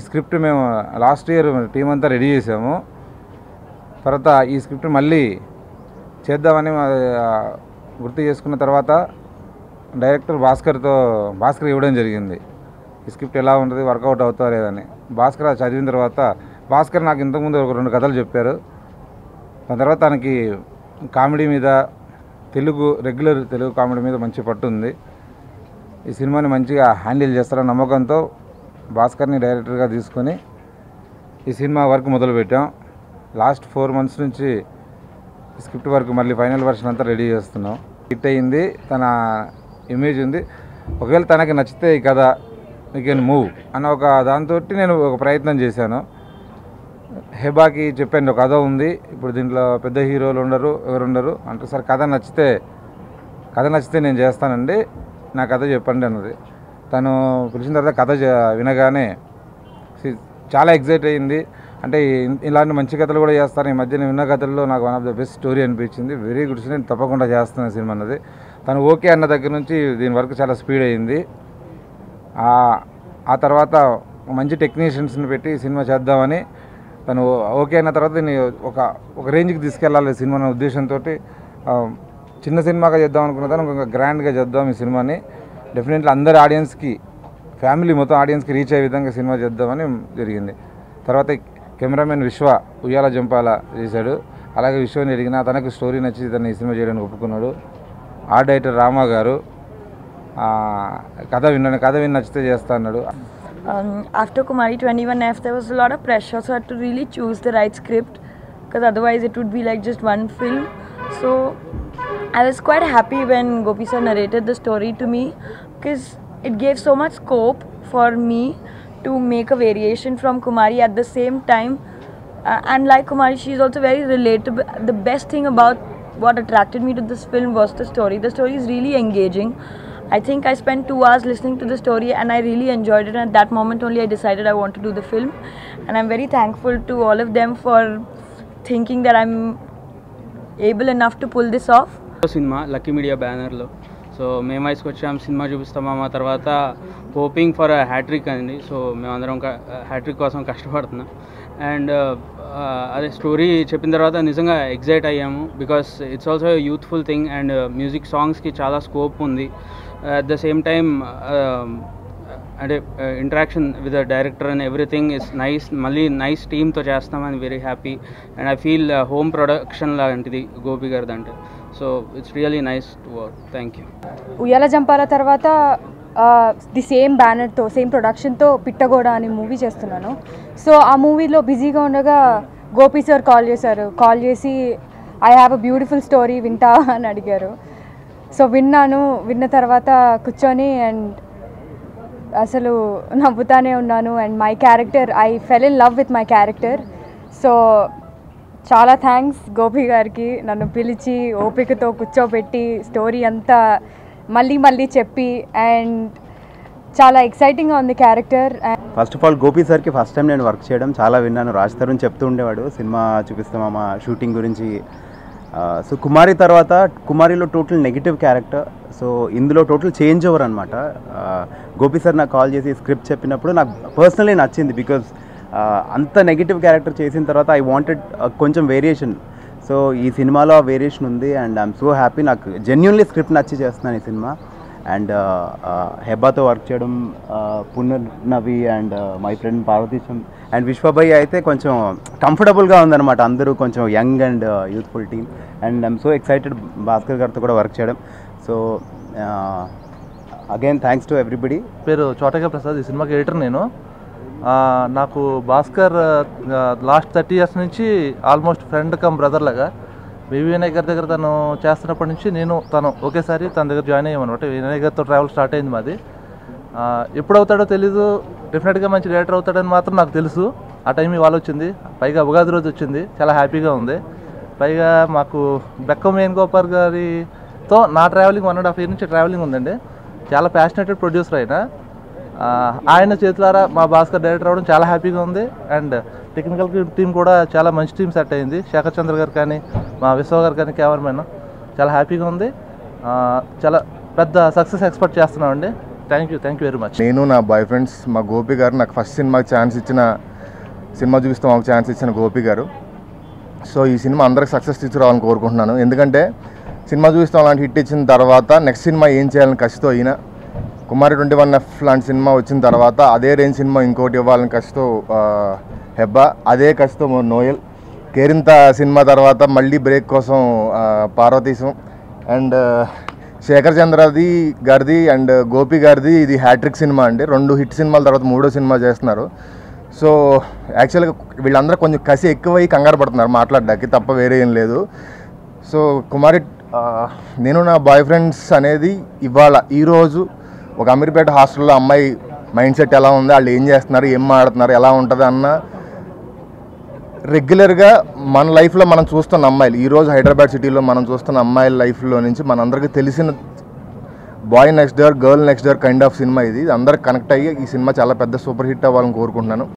Script మేము last year team అంతా ready చేసాము. తర్వాత ఈ స్క్రిప్ట్ మళ్ళీ చేద్దామని గుర్తు చేసుకున్న తర్వాత డైరెక్టర్ భాస్కర్ ఇవ్వడం జరిగింది. ఈ స్క్రిప్ట్ ఎలా ఉంటుంది, వర్కౌట్ అవుతా లేదని. భాస్కర్ చదివిన తర్వాత భాస్కర్ నాకు ఇంతకుముందు ఒక 2 కథలు చెప్పారు. దాని తర్వాత తనకి కామెడీ మీద రెగ్యులర్ తెలుగు కామెడీ మీద మంచి పట్టు ఉంది. ఈ సినిమాని మంచిగా హ్యాండిల్ చేస్తారని నమ్మకంతో భాస్కర్ని డైరెక్టర్గా తీసుకొని ఈ సినిమా వర్క్ మొదలుపెట్టాం. లాస్ట్ 4 months నుంచి స్క్రిప్ట్ వర్క్ మళ్ళీ ఫైనల్ వర్షన్ అంతా రెడీ చేస్తున్నాం. హిట్ అయ్యింది, తన ఇమేజ్ ఉంది. ఒకవేళ తనకి నచ్చితే ఈ కథ యూ కెన్ మూవ్ అన్న ఒక దాంతో నేను ఒక ప్రయత్నం చేశాను. హెబాకి చెప్పాను ఒక కథ ఉంది, ఇప్పుడు దీంట్లో పెద్ద హీరోలు ఎవరుండరు అంటే, సార్ కథ నచ్చితే నేను చేస్తానండి, నా కథ చెప్పండి అన్నది. తను పిలిచిన తర్వాత కథ వినగానే చాలా ఎగ్జైట్ అయ్యింది. అంటే ఇలాంటి మంచి కథలు కూడా చేస్తాను. ఈ మధ్య నేను విన్న కథల్లో నాకు one of the best story అనిపించింది. వెరీ గుడ్, నేను తప్పకుండా చేస్తాను సినిమా అన్నది. తను ఓకే అన్న దగ్గర నుంచి దీని వరకు చాలా స్పీడ్ అయ్యింది. ఆ తర్వాత మంచి టెక్నీషియన్స్ని పెట్టి సినిమా చేద్దామని తను ఓకే అయిన తర్వాత దీన్ని ఒక రేంజ్కి తీసుకెళ్ళాలి సినిమా అనే ఉద్దేశంతో చిన్న సినిమాగా చేద్దాం అనుకున్న దాన్ని ఒక గ్రాండ్గా చేద్దాం ఈ సినిమాని. డెఫినెట్లీ అందరి ఆడియన్స్కి, ఫ్యామిలీ మొత్తం ఆడియన్స్కి రీచ్ అయ్యే విధంగా సినిమా చేద్దామని జరిగింది. తర్వాత కెమెరామెన్ విశ్వ ఉయ్యాల జంపాల చేశాడు. అలాగే విశ్వని అడిగిన తనకు స్టోరీ నచ్చి తను ఈ సినిమా చేయడానికి ఒప్పుకున్నాడు. ఆర్ట్ డైరెక్టర్ రామా గారు కథ విని నచ్చితే చేస్తా అన్నాడు. After Kumari 21F, there was a lot of pressure, so I had to really choose the right script, because otherwise it would be like just one film. So I was quite happy when Gopi sir narrated the story to me, because it gave so much scope for me to make a variation from Kumari at the same time. And like Kumari, she is also very relatable. The best thing about what attracted me to this film was the story. The story is really engaging. I think I spent 2 hours listening to the story and I really enjoyed it, and at that moment only I decided I want to do the film. And I'm very thankful to all of them for thinking that I'm able enough to pull this off. Cinema lucky media బ్యానర్లో so మేము వయసుకు వచ్చాము, cinema చూపిస్తామా మా తర్వాత hoping for hat trick అండి. So మేమందరం hat trick కోసం కష్టపడుతున్నాం. అండ్ అదే స్టోరీ చెప్పిన తర్వాత నిజంగా ఎగ్జైట్ అయ్యాము, because it's also youthful thing and music సాంగ్స్కి చాలా స్కోప్ ఉంది. అట్ ద సేమ్ టైమ్ అంటే interaction with the director and everything is nice. మళ్ళీ నైస్ టీమ్తో చేస్తామని very happy. And I feel home production లాంటిది గోపి గారిది అంటే. So it's really nice to work. Thank you. Uyyala Jampala తర్వాత ది సేమ్ బ్యానర్తో, సేమ్ ప్రొడక్షన్తో పిట్టగోడ అనే మూవీ చేస్తున్నాను. సో ఆ మూవీలో బిజీగా ఉండగా గోపి సార్ కాల్ చేసి I have a beautiful story వింటా అని అడిగారు. సో విన్న తర్వాత కూర్చొని అండ్ అసలు నవ్వుతానే ఉన్నాను. And my character, I fell in love with my character. So చాలా థ్యాంక్స్ గోపి గారికి, నన్ను పిలిచి ఓపికతో కూర్చోబెట్టి స్టోరీ అంతా మళ్ళీ చెప్పి, అండ్ చాలా ఎక్సైటింగ్గా ఉంది character. First of all Gopi సార్కి ఫస్ట్ టైం నేను వర్క్ చేయడం, చాలా విన్నాను. రాజ్ తరుణ్ చెప్తూ ఉండేవాడు సినిమా చూపిస్తామా షూటింగ్ గురించి. సో కుమారి తర్వాత, కుమారిలో టోటల్ నెగిటివ్ క్యారెక్టర్, సో ఇందులో టోటల్ చేంజ్ ఓవర్ అనమాట. గోపి సార్ నాకు కాల్ చేసి స్క్రిప్ట్ చెప్పినప్పుడు నాకు పర్సనలీ నచ్చింది, బికాజ్ అంత నెగిటివ్ క్యారెక్టర్ చేసిన తర్వాత ఐ వాంటెడ్ కొంచెం వేరియేషన్. సో ఈ సినిమాలో ఆ వేరియేషన్ ఉంది అండ్ ఐఎమ్ సో హ్యాపీ. నాకు జెన్యున్లీ స్క్రిప్ట్ నచ్చి చేస్తున్నాను ఈ సినిమా. అండ్ హెబ్బాతో వర్క్ చేయడం, Punarnavi and my friend Parvateesam and Vishwabhai అయితే కొంచెం కంఫర్టబుల్గా ఉందన్నమాట. అందరూ కొంచెం young and youthful team and I'm so excited Bhaskar గారితో కూడా వర్క్ చేయడం. So again thanks to everybody. పేరు చోటగా ప్రసాద్, ఈ సినిమాకి ఎడిటర్ నేను. నాకు భాస్కర్ లాస్ట్ 30 years నుంచి ఆల్మోస్ట్ ఫ్రెండ్ కమ్ బ్రదర్ లాగా. వినయ్ గారి దగ్గర తను చేస్తున్నప్పటి నుంచి తను ఒకేసారి తన దగ్గర జాయిన్ అయ్యామన్నమాట. వినయ్ గారితో ట్రావెల్ స్టార్ట్ అయింది మాది. ఎప్పుడు అవుతాడో తెలీదు, డెఫినెట్గా మంచి డైరెక్టర్ అవుతాడని మాత్రం నాకు తెలుసు. ఆ టైం ఇవాళ వచ్చింది, పైగా ఉగాది రోజు వచ్చింది, చాలా హ్యాపీగా ఉంది. పైగా మాకు బెక్కం వేణుగోపాల్ గారితో నా ట్రావెలింగ్ 1.5 year నుంచి ట్రావెలింగ్ ఉందండి. చాలా ప్యాషనేటెడ్ ప్రొడ్యూసర్ ఆయన చేతులారా మా భాస్కర్ డైరెక్టర్ అవ్వడం చాలా హ్యాపీగా ఉంది. అండ్ టెక్నికల్ టీం కూడా చాలా మంచి టీం సెట్ అయింది. శేఖర్ చంద్ర గారు కానీ, మా విశ్వ గారు కానీ, కెమెరామెన్, చాలా హ్యాపీగా ఉంది. చాలా పెద్ద సక్సెస్ ఎక్స్పెక్ట్ చేస్తున్నామండి. Thank you very much. నేను, నా బాయ్ ఫ్రెండ్స్, మా గోపి గారు నాకు ఫస్ట్ సినిమాకి సినిమా చూపిస్తాం మాకు ఛాన్స్ ఇచ్చిన గోపి గారు. సో ఈ సినిమా అందరికి సక్సెస్ తీసుకురావాలని కోరుకుంటున్నాను. ఎందుకంటే సినిమా చూపిస్తాం లాంటి హిట్ ఇచ్చిన తర్వాత నెక్స్ట్ సినిమా ఏం చేయాలని కసితో ఈయన, కుమారి 21F లాంటి సినిమా వచ్చిన తర్వాత అదే రేంజ్ సినిమా ఇంకోటి ఇవ్వాలని కసితో హెబ్బా, అదే కసితో నోయల్, కేరింత సినిమా తర్వాత మళ్ళీ బ్రేక్ కోసం పార్వతీశం అండ్ శేఖర్ చంద్రది గారిది అండ్ గోపి గారిది ఇది హ్యాట్రిక్ సినిమా అండి. 2 హిట్ సినిమాల తర్వాత 3వ సినిమా చేస్తున్నారు. సో యాక్చువల్గా వీళ్ళందరూ కొంచెం కసి ఎక్కువై కంగారు పడుతున్నారు మాట్లాడడానికి, తప్ప వేరే ఏం లేదు. సో కుమారి నేను నా బాయ్ ఫ్రెండ్స్ అనేది ఇవాళ ఈరోజు ఒక అమీర్పేట హాస్టల్లో అమ్మాయి మైండ్ సెట్ ఎలా ఉంది, వాళ్ళు ఏం చేస్తున్నారు, ఏం మాడుతున్నారు, ఎలా ఉంటుంది అన్న రెగ్యులర్గా మన లైఫ్లో మనం చూస్తున్న అమ్మాయిలు, ఈరోజు హైదరాబాద్ సిటీలో మనం చూస్తున్న అమ్మాయిల లైఫ్లో నుంచి మనందరికీ తెలిసిన boy next door, girl next door kind of సినిమా ఇది. అందరికి కనెక్ట్ అయ్యి ఈ సినిమా చాలా పెద్ద సూపర్ హిట్ అవ్వాలని కోరుకుంటున్నాను.